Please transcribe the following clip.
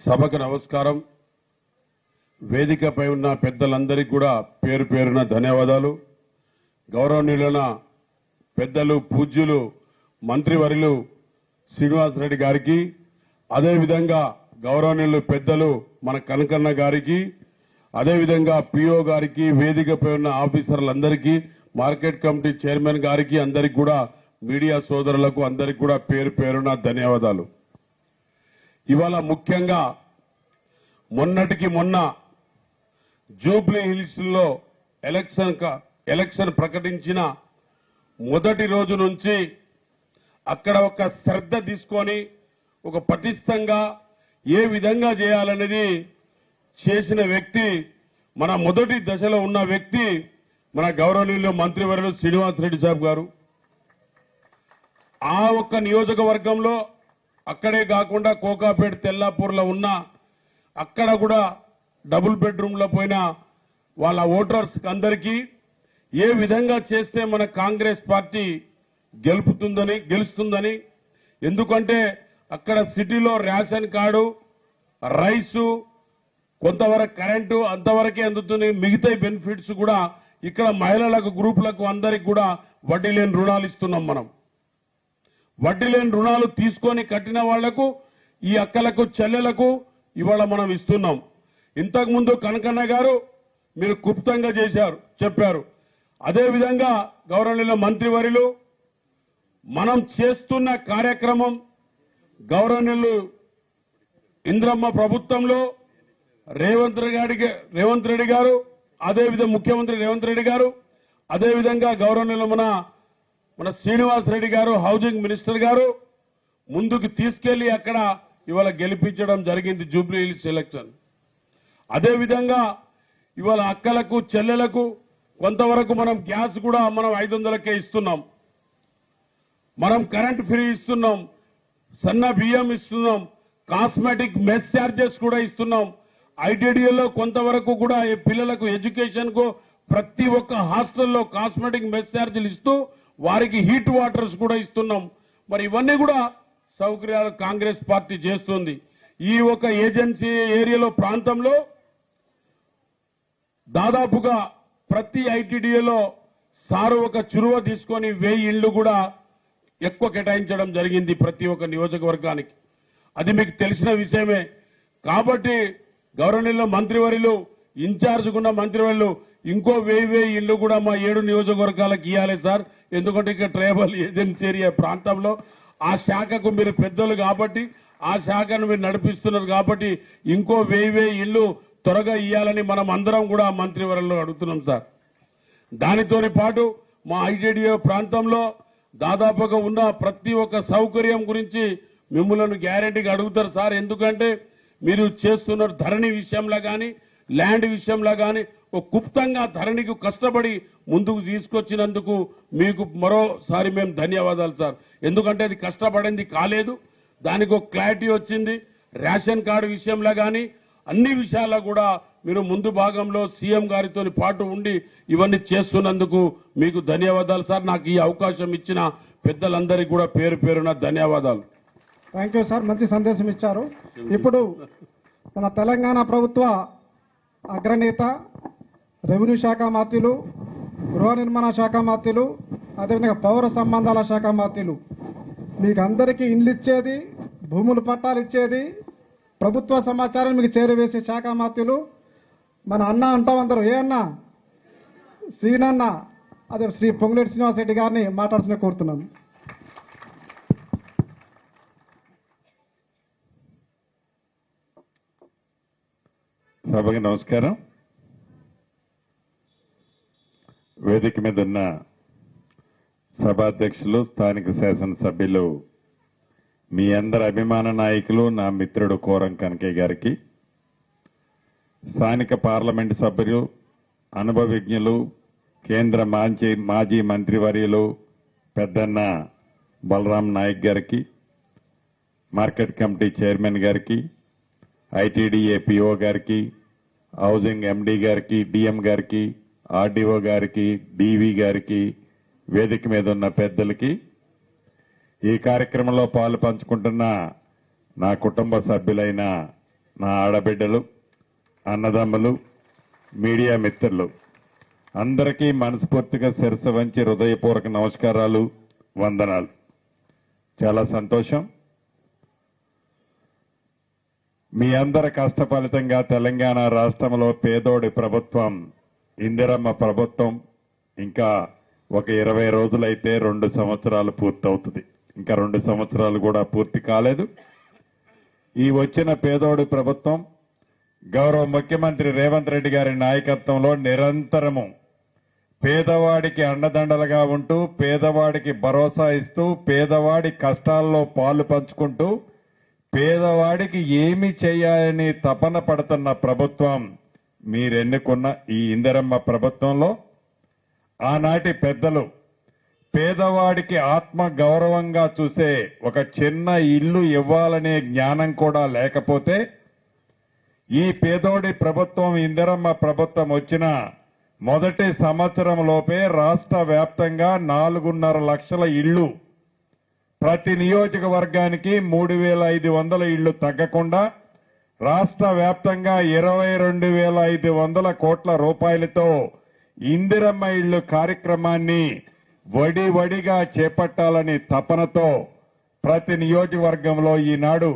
సభకు నమస్కారం. వేదికపై ఉన్న పెద్దలందరికీ కూడా పేరు పేరున ధన్యవాదాలు. గౌరవనీయులైన పెద్దలు పూజ్యులు మంత్రివర్యులు శ్రీనివాసరెడ్డి గారికి, అదేవిధంగా గౌరవనీయులు పెద్దలు మన కనకన్న గారికి, అదేవిధంగా పిఓ గారికి, వేదికపై ఉన్న ఆఫీసర్లందరికీ, మార్కెట్ కమిటీ చైర్మన్ గారికి, అందరికీ కూడా మీడియా సోదరులకు అందరికీ కూడా పేరు పేరున ధన్యవాదాలు. ఇవాళ ముఖ్యంగా మొన్నటికి మొన్న జూబ్లీ హిల్స్ లో ఎలక్షన్ ప్రకటించిన మొదటి రోజు నుంచి అక్కడ ఒక శ్రద్ధ తీసుకొని ఒక పటిష్టంగా ఏ విధంగా చేయాలనేది చేసిన వ్యక్తి, మన మొదటి దశలో ఉన్న వ్యక్తి మన గౌరవనీయులు మంత్రివర్యులు శ్రీనివాసరెడ్డి సాబ్ గారు. ఆ ఒక్క నియోజకవర్గంలో అక్కడే కాకుండా కోకాపేట, తెల్లాపూర్లో ఉన్న అక్కడ కూడా డబుల్ బెడ్రూమ్లో పోయిన వాళ్ళ ఓటర్స్ అందరికీ ఏ విధంగా చేస్తే మన కాంగ్రెస్ పార్టీ గెలుస్తుందని, ఎందుకంటే అక్కడ సిటీలో రేషన్ కార్డు, రైసు, కొంతవరకు కరెంటు అంతవరకే అందుతుంది. మిగతా బెనిఫిట్స్ కూడా ఇక్కడ మహిళలకు, గ్రూపులకు అందరికి కూడా వడ్డీ లేని రుణాలు ఇస్తున్నాం. మనం వడ్డీ లేని రుణాలు తీసుకొని కట్టిన వాళ్లకు, ఈ అక్కలకు, చెల్లెలకు ఇవాళ మనం ఇస్తున్నాం. ఇంతకుముందు కనకన్న గారు మీరు గుప్తంగా చెప్పారు. అదేవిధంగా గౌరవనీయుల మంత్రివర్యులు మనం చేస్తున్న కార్యక్రమం గౌరవనీయులు ఇంద్రమ్మ ప్రభుత్వంలో రేవంత్ రెడ్డి గారు, అదేవిధంగా ముఖ్యమంత్రి రేవంత్ రెడ్డి గారు, అదేవిధంగా గౌరవనీయులు మన శ్రీనివాసరెడ్డి గారు, హౌసింగ్ మినిస్టర్ గారు ముందుకు తీసుకెళ్లి అక్కడ ఇవాళ గెలిపించడం జరిగింది జూబ్లీ హిల్స్ ఎలక్షన్. అదేవిధంగా ఇవాళ అక్కలకు, చెల్లెలకు కొంతవరకు మనం గ్యాస్ కూడా మనం 500కే ఇస్తున్నాం. మనం కరెంట్ ఫ్రీ ఇస్తున్నాం, సన్న బియ్యం ఇస్తున్నాం, కాస్మెటిక్ మెస్ ఛార్జెస్ కూడా ఇస్తున్నాం. ఐటీడీఏలో కొంతవరకు కూడా పిల్లలకు ఎడ్యుకేషన్ కు ప్రతి ఒక్క హాస్టల్లో కాస్మెటిక్ మెస్ ఛార్జీలు ఇస్తూ వారికి హీట్ వాటర్స్ కూడా ఇస్తున్నాం. మరి ఇవన్నీ కూడా సౌకర్యాలు కాంగ్రెస్ పార్టీ చేస్తుంది. ఈ ఒక ఏజెన్సీ ఏరియాలో ప్రాంతంలో దాదాపుగా ప్రతి ఐటీడీఏలో సారు ఒక చురువ తీసుకొని 1000 ఇళ్లు కూడా ఎక్కువ కేటాయించడం జరిగింది ప్రతి ఒక్క నియోజకవర్గానికి. అది మీకు తెలిసిన విషయమే. కాబట్టి గౌరవనీయుల మంత్రివర్యులు, ఇన్ఛార్జ్కున్న మంత్రివర్యులు ఇంకో 1000 ఇళ్లు కూడా మా 7 నియోజకవర్గాలకు ఇవ్వాలి సార్. ఎందుకంటే ఇక్కడ ట్రైబల్ ఏజెన్సీ ఏరియా ప్రాంతంలో ఆ శాఖకు మీరు పెద్దలు కాబట్టి, ఆ శాఖను మీరు నడిపిస్తున్నారు కాబట్టి ఇంకో 1000 ఇళ్లు త్వరగా ఇవ్వాలని మనం అందరం కూడా మంత్రివర్యులు అడుగుతున్నాం సార్. దానితోని పాటు మా ఐటీడీఏ ప్రాంతంలో దాదాపుగా ఉన్న ప్రతి ఒక్క సౌకర్యం గురించి మిమ్మల్ని గ్యారెంటీగా అడుగుతారు సార్. ఎందుకంటే మీరు చేస్తున్న ధరణి విషయంలో కానీ, ల్యాండ్ విషయంలో కానీ ఒక గుప్తంగా ధరణికి కష్టపడి ముందుకు తీసుకొచ్చినందుకు మీకు మరోసారి మేము ధన్యవాదాలు సార్. ఎందుకంటే అది కష్టపడింది కాలేదు, దానికి ఒక క్లారిటీ వచ్చింది. రేషన్ కార్డు విషయంలో కానీ అన్ని విషయాల్లో కూడా మీరు ముందు భాగంలో సీఎం గారితో పాటు ఉండి ఇవన్నీ చేస్తున్నందుకు మీకు ధన్యవాదాలు సార్. నాకు ఈ అవకాశం ఇచ్చిన పెద్దలందరికీ కూడా పేరు పేరున ధన్యవాదాలు. థ్యాంక్ యూ సార్, మంచి సందేశం ఇచ్చారు. ఇప్పుడు మన తెలంగాణ ప్రభుత్వ అగ్రనేత, రెవెన్యూ శాఖ మంత్రులు, గృహ నిర్మాణ శాఖ మంత్రులు, అదేవిధంగా పౌర సంబంధాల శాఖ మంత్రులు, మీకు అందరికీ ఇండ్లు ఇచ్చేది, భూములు పట్టాలు ఇచ్చేది, ప్రభుత్వ సమాచారం మీకు చేరవేసే శాఖ మంత్రులు మన అన్న అంటాం అందరూ. ఏ అన్న? సీనన్న. అదే శ్రీ పొంగులేటి శ్రీనివాసరెడ్డి గారిని మాట్లాడుతున్న కోరుతున్నాను. సభకి నమస్కారం. వేదిక మీద ఉన్న సభాధ్యక్షులు, స్థానిక శాసనసభ్యులు, మీ అందరి అభిమాన నాయకులు, నా మిత్రుడు కోరం కనకయ్య గారికి, స్థానిక పార్లమెంటు సభ్యులు, అనుభవజ్ఞులు, కేంద్ర మాజీ మంత్రివర్యులు పెద్దన్న బలరాం నాయక్ గారికి, మార్కెట్ కమిటీ చైర్మన్ గారికి, ఐటీడీఏ పిఓ గారికి, హౌసింగ్ ఎండీ గారికి, డిఎం గారికి, ఆర్డీఓ గారికి, డీవీ గారికి, వేదిక మీద ఉన్న పెద్దలకి, ఈ కార్యక్రమంలో పాలు పంచుకుంటున్న నా కుటుంబ సభ్యులైన నా ఆడబిడ్డలు, అన్నదమ్ములు, మీడియా మిత్రులు అందరికీ మనస్ఫూర్తిగా శిరస్సు వంచి హృదయపూర్వక నమస్కారాలు, వందనాలు. చాలా సంతోషం. మీ అందరి కష్ట ఫలితంగా తెలంగాణ రాష్ట్రంలో పేదోడి ప్రభుత్వం, ఇందిరమ్మ ప్రభుత్వం ఇంకా ఒక 20 రోజులైతే 2 సంవత్సరాలు పూర్తవుతుంది. ఇంకా 2 సంవత్సరాలు కూడా పూర్తి కాలేదు. ఈ వచ్చిన పేదోడి ప్రభుత్వం గౌరవ ముఖ్యమంత్రి రేవంత్ రెడ్డి గారి నాయకత్వంలో నిరంతరము పేదవాడికి అండదండలుగా ఉంటూ, పేదవాడికి భరోసా ఇస్తూ, పేదవాడి కష్టాల్లో పాలు పంచుకుంటూ, పేదవాడికి ఏమి చేయాలని తపన పడుతున్న ప్రభుత్వం మీరెన్నుకున్న ఈ ఇందిరమ్మ ప్రభుత్వంలో ఆనాటి పెద్దలు పేదవాడికి ఆత్మ గౌరవంగా చూసే ఒక చిన్న ఇల్లు ఇవ్వాలనే జ్ఞానం కూడా లేకపోతే ఈ పేదోడి ప్రభుత్వం ఇందిరమ్మ ప్రభుత్వం వచ్చిన మొదటి సంవత్సరంలోపే రాష్ట్ర వ్యాప్తంగా 4.5 లక్షల ఇళ్లు, ప్రతి నియోజకవర్గానికి 3,500 ఇళ్లు తగ్గకుండా రాష్ట్ర వ్యాప్తంగా 22,500 కోట్ల రూపాయలతో ఇందిరమ్మ ఇళ్లు కార్యక్రమాన్ని వడివడిగా చేపట్టాలని తపనతో ప్రతి నియోజకవర్గంలో ఈనాడు